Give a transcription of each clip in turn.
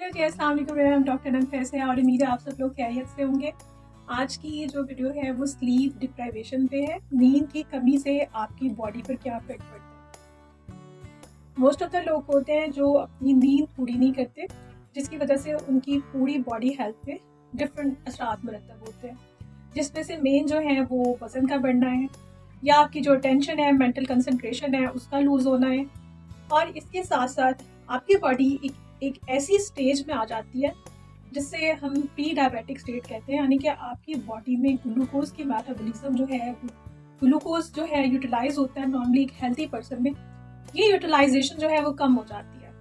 जी, अस्सलाम वालेकुम। मेरा नाम डॉक्टर नंफैस है और उम्मीद है आप सब लोग खैरियत से होंगे। आज की ये जो वीडियो है वो स्लीप डिप्राइवेशन पे है। नींद की कमी से आपकी बॉडी पर क्या इफेक्ट पड़ता है। मोस्ट ऑफ द लोग होते हैं जो अपनी नींद पूरी नहीं करते, जिसकी वजह से उनकी पूरी बॉडी हेल्थ पे डिफरेंट असरात मरतब होते हैं, जिसमें से मेन जो है वो वज़न का बढ़ना है, या आपकी जो टेंशन है, मेंटल कंसंट्रेशन है, उसका लूज़ होना है। और इसके साथ साथ आपकी बॉडी एक ऐसी स्टेज में आ जाती है जिससे हम प्री डायबिटिक स्टेट कहते हैं, यानी कि आपकी बॉडी में ग्लूकोज की मेटाबॉलिज्म जो है, ग्लूकोज जो है यूटिलाइज होता है नॉर्मली एक हेल्थी पर्सन में, ये यूटिलाइजेशन जो है वो कम हो जाती है।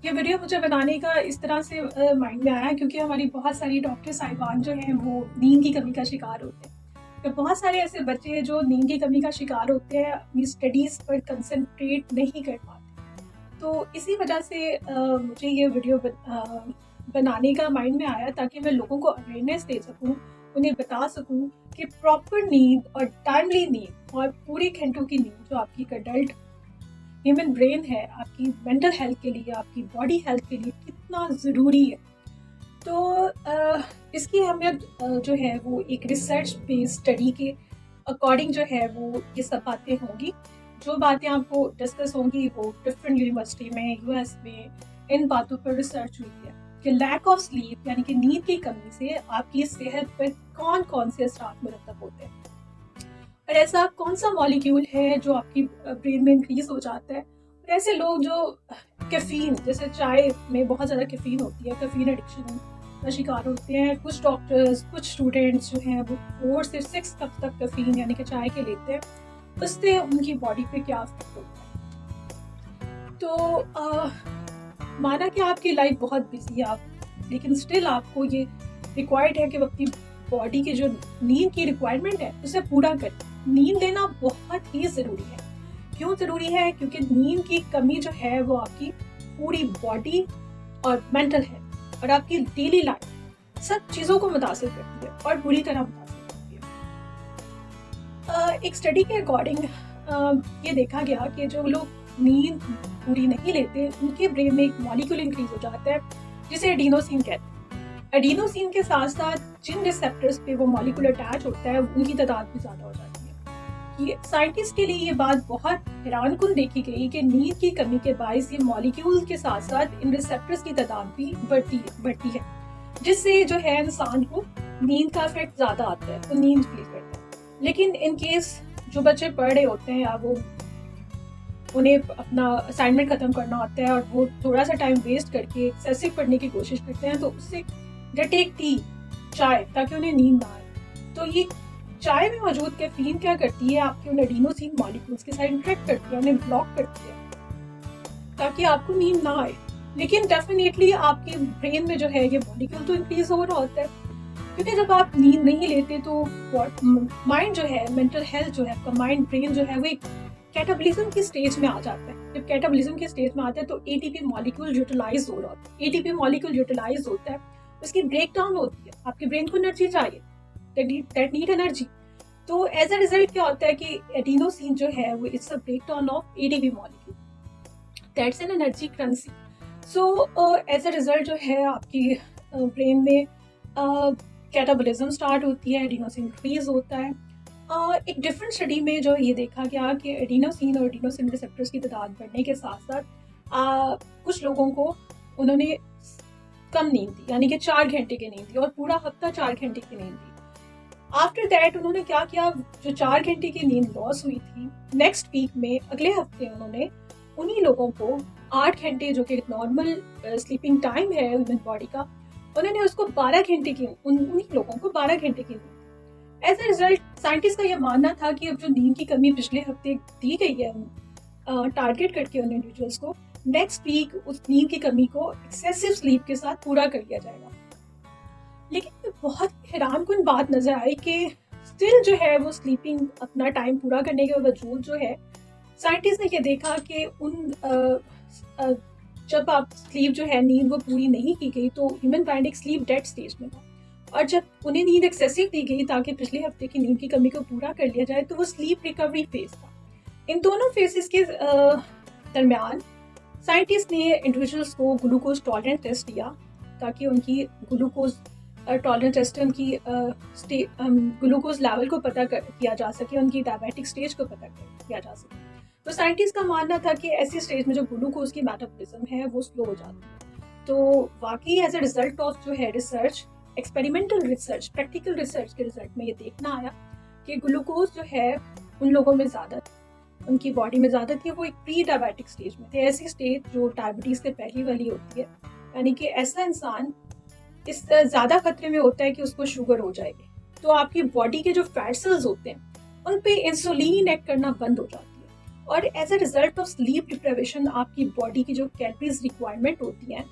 ये वीडियो मुझे बनाने का इस तरह से माइंड में आया क्योंकि हमारी बहुत सारी डॉक्टर साहिबान जो हैं वो नींद की कमी का शिकार होते हैं। तो बहुत सारे ऐसे बच्चे हैं जो नींद की कमी का शिकार होते हैं, अपनी स्टडीज़ पर कंसंट्रेट नहीं कर पाते। तो इसी वजह से मुझे ये वीडियो बनाने का माइंड में आया ताकि मैं लोगों को अवेयरनेस दे सकूं, उन्हें बता सकूं कि प्रॉपर नींद और टाइमली नींद और पूरे घंटों की नींद जो आपकी एक अडल्ट ह्यूमन ब्रेन है, आपकी मेंटल हेल्थ के लिए, आपकी बॉडी हेल्थ के लिए कितना ज़रूरी है। तो इसकी अहमियत जो है वो एक रिसर्च बेस्ड स्टडी के अकॉर्डिंग जो है वो ये सब बातें होंगी। जो बातें आपको डिस्कस होंगी वो डिफरेंट यूनिवर्सिटी में, यूएस में इन बातों पर रिसर्च हुई है कि लैक ऑफ स्लीप यानी कि नींद की कमी से आपकी सेहत पर कौन कौन से असरात मुरतब होते हैं, और ऐसा कौन सा मॉलिक्यूल है जो आपकी ब्रेन में इंक्रीज हो जाता है। और ऐसे लोग जो कैफीन, जैसे चाय में बहुत ज़्यादा कैफीन होती है, कैफीन एडिक्शन का शिकार होते हैं। कुछ डॉक्टर्स, कुछ स्टूडेंट्स जो हैं वो 4 से 6 कप तक कैफीन यानी कि चाय के लेते हैं, उससे उनकी बॉडी पे क्या इफेक्ट होता है। तो माना कि आपकी लाइफ बहुत बिजी है, आप लेकिन स्टिल आपको ये रिक्वायर्ड है कि अपनी बॉडी की जो नींद की रिक्वायरमेंट है उसे पूरा करें। नींद लेना बहुत ही ज़रूरी है। क्यों ज़रूरी है? क्योंकि नींद की कमी जो है वो आपकी पूरी बॉडी और मेंटल हेल्थ और आपकी डेली लाइफ सब चीज़ों को मुतासिर करती है और बुरी तरह मुतासिर करती है। एक स्टडी के अकॉर्डिंग ये देखा गया कि जो लोग नींद पूरी नहीं लेते उनके ब्रेन में एक मॉलिक्यूल इंक्रीज हो जाता है जिसे एडिनोसिन कहते हैं। एडिनोसिन के साथ साथ जिन रिसेप्टर्स पे वो मॉलिक्यूल अटैच होता है उनकी तादाद भी ज़्यादा हो जाती है। ये साइंटिस्ट के लिए ये बात बहुत हैरानकुन देखी गई कि नींद की कमी के बायस ये मॉलिक्यूल के साथ साथ इन रिसेप्टर्स की तादाद भी बढ़ती है, जिससे जो है इंसान को नींद का इफेक्ट ज़्यादा आता है, वो नींद फील करता है। लेकिन इन केस जो बच्चे पढ़ रहे होते हैं या वो उन्हें अपना असाइनमेंट ख़त्म करना होता है और वो थोड़ा सा टाइम वेस्ट करके एक्सेसिव पढ़ने की कोशिश करते हैं, तो उससे दे टेक टी, चाय, ताकि उन्हें नींद ना आए। तो ये चाय में मौजूद कैफीन क्या करती है, आपके उन एडिनोसिन मॉलिक्यूल्स के साथ इंटरेक्ट करती है, उन्हें ब्लॉक करती है ताकि आपको नींद ना आए। लेकिन डेफिनेटली आपके ब्रेन में जो है ये मॉलिक्यूल तो इंक्रीज हो रहा होता है, क्योंकि जब आप नींद नहीं लेते तो माइंड जो है, मेंटल हेल्थ जो है, आपका माइंड, ब्रेन जो है वो एक कैटाबॉलिज्म की स्टेज में आ जाता है। जब कैटाबॉलिज्म की स्टेज में आता है तो एटीपी मॉलिक्यूल यूटिलाइज हो रहा होता है। एटीपी मॉलिक्यूल यूटिलाइज होता है, उसकी ब्रेक डाउन होती है, आपके ब्रेन को एनर्जी चाहिए, दैट नीड एनर्जी। तो एज अ रिजल्ट क्या होता है कि एडिनोसिन जो है वो it's a breakdown of ATP molecule, that's an energy currency. So as a result जो है आपकी ब्रेन में कैटाबॉलिज्म स्टार्ट होती है, एडिनोसिन इंक्रीज होता है। एक डिफरेंट स्टडी में जो ये देखा गया कि एडिनोसिन और एडिनोसिन रिसेप्टर्स की तादाद बढ़ने के साथ साथ कुछ लोगों को उन्होंने कम नींद दी, यानी कि 4 घंटे की नींद दी और पूरा हफ्ता 4 घंटे की नींद दी। आफ्टर दैट उन्होंने क्या किया, जो 4 घंटे की नींद लॉस हुई थी, नेक्स्ट वीक में, अगले हफ्ते उन्होंने उन्हीं लोगों को 8 घंटे, जो कि नॉर्मल स्लीपिंग टाइम है ह्यूमन बॉडी का, उन्होंने उसको 12 घंटे की, उन्हीं लोगों को 12 घंटे की नींद। एज अ रिजल्ट साइंटिस्ट का यह मानना था कि अब जो नींद की कमी पिछले हफ्ते दी गई है टारगेट करके उन इंडिविजुअल्स को, नेक्स्ट वीक उस नींद की कमी को एक्सेसिव स्लीप के साथ पूरा कर लिया जाएगा। लेकिन बहुत हैरानकुन बात नजर आई कि स्टिल जो है वो स्लीपिंग अपना टाइम पूरा करने के बावजूद जो है, साइंटिस्ट ने ये देखा कि जब आप स्लीप जो है, नींद वो पूरी नहीं की गई तो ह्यूमन माइंड एक स्लीप डेड स्टेज में था, और जब उन्हें नींद एक्सेसिव दी गई ताकि पिछले हफ्ते की नींद की कमी को पूरा कर लिया जाए तो वो स्लीप रिकवरी फेज था। इन दोनों फेजेस के दरमियान साइंटिस्ट ने इंडिविजुअल्स को ग्लूकोज टॉलरेंस टेस्ट दिया ताकि उनकी ग्लूकोज टॉलरेंस टेस्ट उनकी ग्लूकोज लेवल को पता किया जा सके, उनकी डायबिटिक स्टेज को पता किया जा सके। तो साइंटिस्ट का मानना था कि ऐसी स्टेज में जो ग्लूकोज की मेटाबॉलिज्म है वो स्लो हो जाती है। तो वाकई एज अ रिजल्ट ऑफ जो है research, experimental research, practical research के रिजल्ट में ये देखना आया कि ग्लूकोज जो है उन लोगों में ज़्यादा, उनकी बॉडी में ज़्यादा थी, वो एक प्री डायबिटिक स्टेज में थे। ऐसी स्टेज जो डायबिटीज़ से पहली वाली होती है, यानी कि ऐसा इंसान इस ज़्यादा खतरे में होता है कि उसको शुगर हो जाएगी। तो आपकी बॉडी के जो फैट सेल्स होते हैं उन पे इंसुलिन एक्ट करना बंद हो जाती है, और as a result of sleep deprivation आपकी बॉडी की जो कैलोरीज रिक्वायरमेंट होती हैं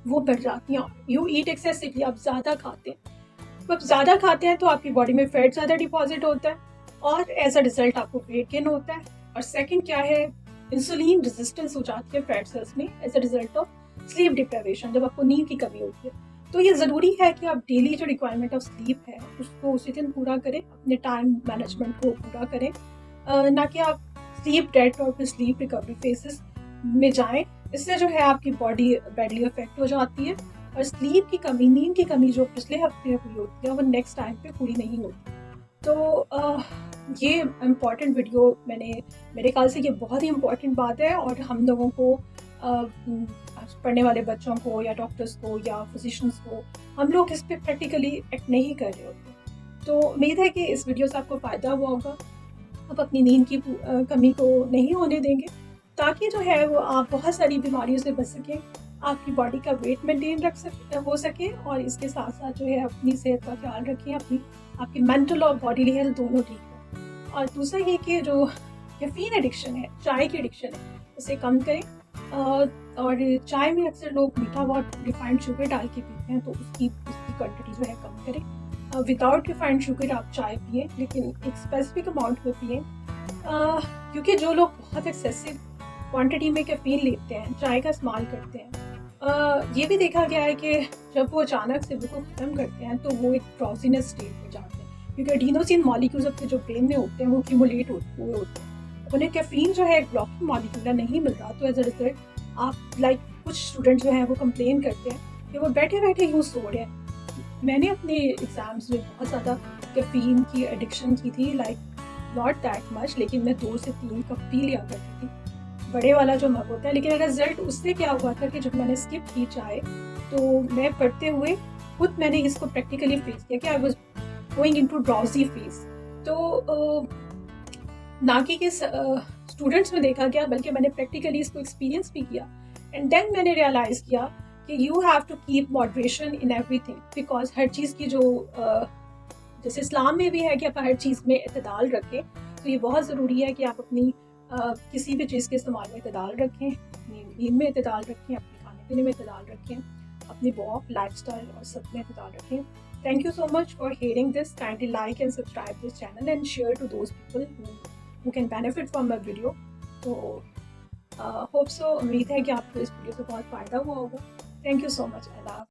वो बढ़ जाती हैं। यू ईट एक्सेसिवली, आप ज़्यादा खाते हैं। तो आप ज़्यादा खाते हैं तो आपकी बॉडी में फैट ज़्यादा डिपॉजिट होता है और एज अ रिजल्ट आपको वेट गेन होता है। और सेकंड क्या है, इंसुलिन रेजिस्टेंस हो जाती है फैट सेल्स में as a result of sleep deprivation, जब आपको नींद की कमी होती है। तो ये ज़रूरी है कि आप डेली जो रिक्वायरमेंट ऑफ स्लीप है उसको उसी दिन पूरा करें, अपने टाइम मैनेजमेंट को पूरा करें, ना कि आप स्लीप डेट और फिर स्लीप रिकवरी फेजेस में जाएं। इससे जो है आपकी बॉडी बैडली अफेक्ट हो जाती है और स्लीप की कमी, नींद की कमी जो पिछले हफ्ते हुई होती है वो नेक्स्ट टाइम पे पूरी नहीं होती। तो ये इम्पॉर्टेंट वीडियो मेरे ख्याल से ये बहुत ही इम्पॉर्टेंट बात है, और हम लोगों को पढ़ने वाले बच्चों को या डॉक्टर्स को या फिजिशियंस को, हम लोग इस पर प्रैक्टिकली एक्ट नहीं कर रहे होते। तो उम्मीद है कि इस वीडियो से आपको फ़ायदा हुआ होगा। आप अपनी नींद की कमी को नहीं होने देंगे ताकि जो है वो आप बहुत सारी बीमारियों से बच सकें, आपकी बॉडी का वेट मेंटेन हो सके, और इसके साथ साथ जो है अपनी सेहत का ख्याल रखें, आपकी मेंटल और बॉडी हेल्थ दोनों ठीक है। और दूसरा ये कि जो कैफीन एडिक्शन है, चाय की एडिक्शन है, उसे कम करें। और चाय में अक्सर लोग मीठा बहुत रिफाइंड शुगर डाल के पीते हैं, तो उसकी क्वांटिटी जो है कम करें। विदाउट रिफाइंड शुगर आप चाय पिए, लेकिन एक स्पेसिफिक अमाउंट में पिए, क्योंकि जो लोग बहुत एक्सेसिव क्वांटिटी में कैफीन लेते हैं, चाय का इस्तेमाल करते हैं, ये भी देखा गया है कि जब वो अचानक से बिल्कुल ख़त्म करते हैं तो वो एक ड्राउजीनेस स्टेट में जाते हैं, क्योंकि एडिनोसिन मॉलिक्यूल्स अपने जो ब्रेन में होते हैं वो एक्यूमुलेट हुए होते हैं। उन्हें कैफीन जो है एक ब्लॉकिंग मॉलिक्यूल नहीं मिल रहा, तो एज अ रिजल्ट आप कुछ स्टूडेंट जो हैं वो कंप्लेन करते हैं कि वो बैठे बैठे यूँ सो रहे हैं। मैंने अपने एग्ज़ाम्स में बहुत ज़्यादा कैफीन की एडिक्शन की थी, नॉट दैट मच, लेकिन मैं 2 से 3 कप पी लिया करती थी, बड़े वाला जो मग होता है। लेकिन रिजल्ट उससे क्या हुआ था कि जब मैंने स्किप की चाय, तो मैं पढ़ते हुए खुद मैंने इसको प्रैक्टिकली फेस किया कि I was going into drowsy phase. तो ना कि स्टूडेंट्स में देखा गया, बल्कि मैंने प्रैक्टिकली इसको एक्सपीरियंस भी किया, एंड देन मैंने रियलाइज़ किया कि you have to keep moderation in everything, because हर चीज़ की जो जैसे इस्लाम में भी है कि आप हर चीज़ में इत्तेदाल रखें, तो ये बहुत ज़रूरी है कि आप अपनी किसी भी चीज़ के इस्तेमाल में इत्तेदाल रखें, अपनी नींद में इत्तेदाल रखें, अपने खाने पीने में इत्तेदाल रखें, अपनी वॉक, लाइफस्टाइल और सब में इत्तेदाल रखें। Thank you so much for hearing this. Kindly like and subscribe this channel and share to those people who can benefit from my video. तो hope so, उम्मीद है कि आपको इस वीडियो से बहुत फ़ायदा हुआ होगा। Thank you so much. Allah.